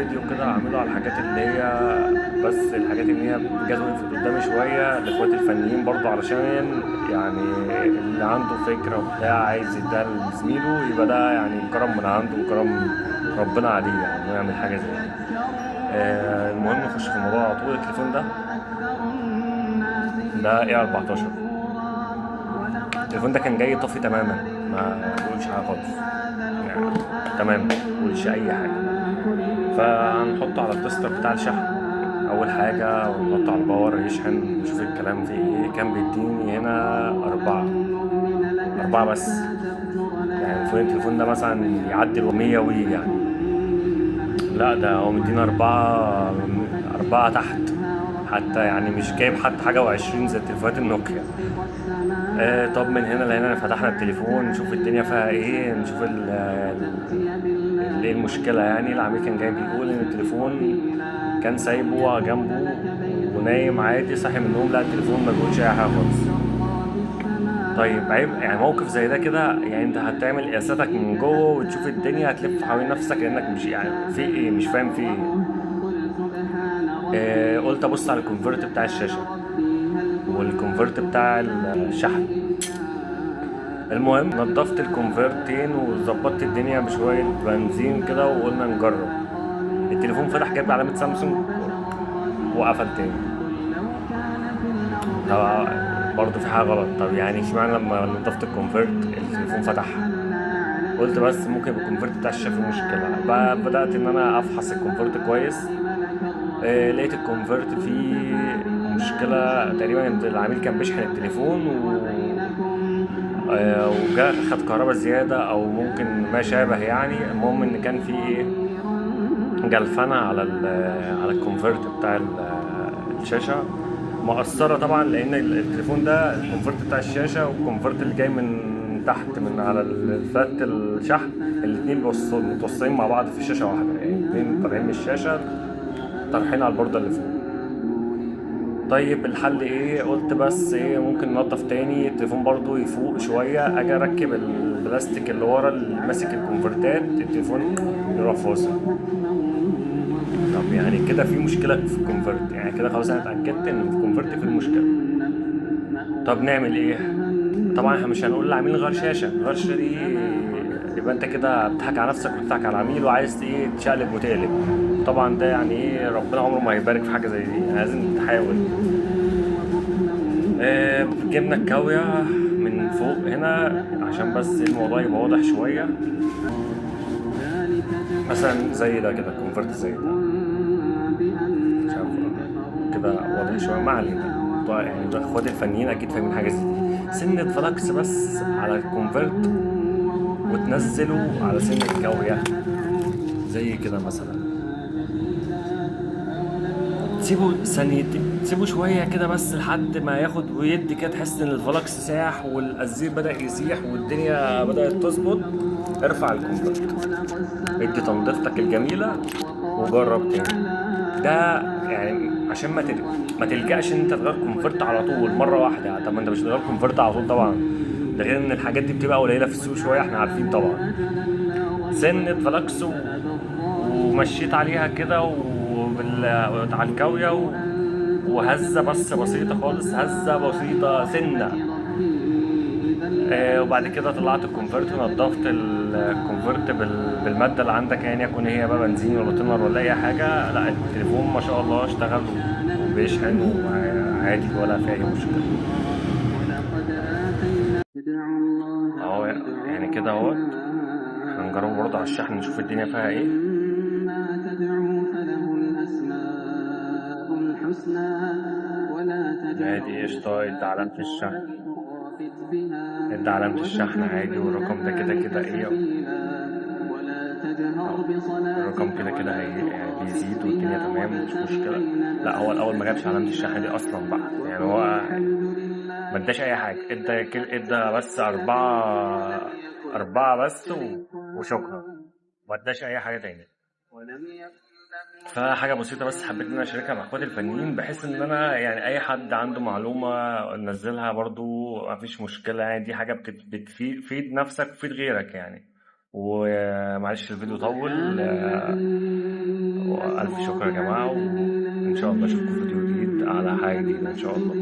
فيديو كده اعمله على الحاجات اللي هي، بس الحاجات اللي هي بجد وقفت قدامي شويه لاخواتي الفنيين برضه، علشان يعني اللي عنده فكره وبتاع عايز يديها لزميله، يبقى ده يعني كرم من عنده وكرم ربنا عليه يعني انه يعمل حاجه زي دي. المهم نخش في الموضوع على طول. التليفون ده ايه 14. التليفون ده كان جاي طفي تماما، ما بيقولش حاجه خالص يعني، تماما ما بيقولش اي حاجه. فهنحطه على التستر بتاع الشحن اول حاجه، ونحطه على الباور يشحن نشوف الكلام فيه ايه. كان بيديني هنا اربعة بس. يعني المفروض التليفون ده مثلا يعدي ال 100 وي يعني، لا ده هو مدينا أربعة تحت حتى، يعني مش جايب حتى حاجة وعشرين زي تليفونات النوكيا. طب من هنا لهنا فتحنا التليفون نشوف الدنيا فيها ايه، نشوف ايه المشكلة. يعني العميل كان جاي بيقول ان التليفون كان سايبه جنبه ونايم عادي، صاحي من النوم لا التليفون ما بيقولش اي حاجة خالص. طيب عيب يعني موقف زي ده كده، يعني انت هتعمل قياساتك من جوه وتشوف الدنيا، هتلف حوالين نفسك لانك مش يعني في ايه، مش فاهم في ايه. قلت ابص على الكونفرت بتاع الشاشة والكونفرت بتاع الشحن. المهم نضفت الكونفرتين وظبطت الدنيا بشوية بنزين كده وقلنا نجرب. التليفون فتح جاب علامة سامسونج وقفل تاني. طب برضه في حاجة غلط. طب يعني اشمعنى لما نضفت الكونفرت التليفون فتح؟ قلت بس ممكن يبقى الكونفرت بتاع الشاشة فيه مشكلة. بدأت إن أنا أفحص الكونفرت كويس. لقيت الكونفرت فيه مشكلة تقريبا، إن العميل كان بيشحن التليفون وجا خد كهرباء زيادة أو ممكن ما شابه. يعني المهم إن كان في إيه، جلفنة على الكونفرت بتاع الشاشة، مؤثرة طبعا لأن التليفون ده الكونفرت بتاع الشاشة والكونفرت اللي جاي من تحت من على الفلات الشحن، الاتنين متوصلين مع بعض في شاشة واحدة، يعني الاتنين طالعين من الشاشة طالعين على البوردة اللي فوق. طيب الحل ايه؟ قلت بس ايه، ممكن ننضف تاني التليفون برضو يفوق شوية، اجي اركب البلاستيك اللي ورا اللي ماسك الكونفرتات، التليفون يروح فاصل. طب يعني كده في مشكلة في الكونفرت، يعني كده خلاص انا اتأكدت ان في الكونفرت في مشكلة. طب نعمل ايه؟ طبعا احنا مش هنقول للعميل غير شاشة، غير شاشة دي يبقى انت كده بتضحك على نفسك وبتضحك على العميل وعايز ايه تشقلب وتقلب. طبعا ده يعني ايه، ربنا عمره ما هيبارك في حاجة زي دي، يعني لازم تحاول. جبنا الكاوية من فوق هنا عشان بس الموضوع يبقى واضح شوية. مثلا زي ده كده كونفرت زي ده، مش عارف كده واضح شوية، ما علينا. يعني ده اخواتي الفنيين اكيد فاهمين حاجة زي دي. سنة فلكس بس على الكونفرت وتنزله على سن الكاوية زي كده مثلا، تسيبه ثانيتين، تسيبه شوية كده بس لحد ما ياخد ويدي كده، تحس ان الفلكس ساح والازير بدأ يسيح والدنيا بدأت تظبط. ارفع الكونفرت، ادي تنظيفتك الجميلة وجرب تاني. ده يعني عشان ما تلجأش ان انت تغير كونفرت على طول مرة واحدة. طب ما انت مش هتغير كونفرت على طول طبعا، ده غير ان الحاجات دي بتبقى قليلة في السوق شوية، احنا عارفين طبعا. سنة فلكس ومشيت عليها كده على الكاوية وهزة بس بسيطة خالص، هزة بسيطة سنة. وبعد كده طلعت الكونفرت ونضفت الكونفرت بالمادة اللي عندك، يعني يكون هي بقى بنزين ولا تنر ولا أي حاجة. لا التليفون ما شاء الله اشتغل وبيشحن وعادي ولا في أي مشكلة. اهو يعني كده اهوت. هنجربه برضه على الشحن نشوف الدنيا فيها ايه. عادي قشطة، ادي علامة الشحن، ادي علامة الشحن عادي، والرقم ده كده كده ايه، الرقم كده كده هي بيزيد والدنيا تمام مفيش مشكلة. لا هو الأول ما جابش علامة الشحن دي أصلا بقى، يعني هو ما اداش أي حاجة، ادى بس أربعة بس وشكرا، ما اداش أي حاجة تاني. فحاجة بسيطة بس حبيت ان انا اشاركها مع اخواتي الفنيين، بحيث ان انا يعني اي حد عنده معلومة ننزلها برضو مفيش مشكلة. يعني دي حاجة بتفيد نفسك وتفيد غيرك يعني. ومعلش الفيديو طول. ألف شكر يا جماعة، وإن شاء الله أشوفكم في فيديو جديد على حاجة جديدة إن شاء الله.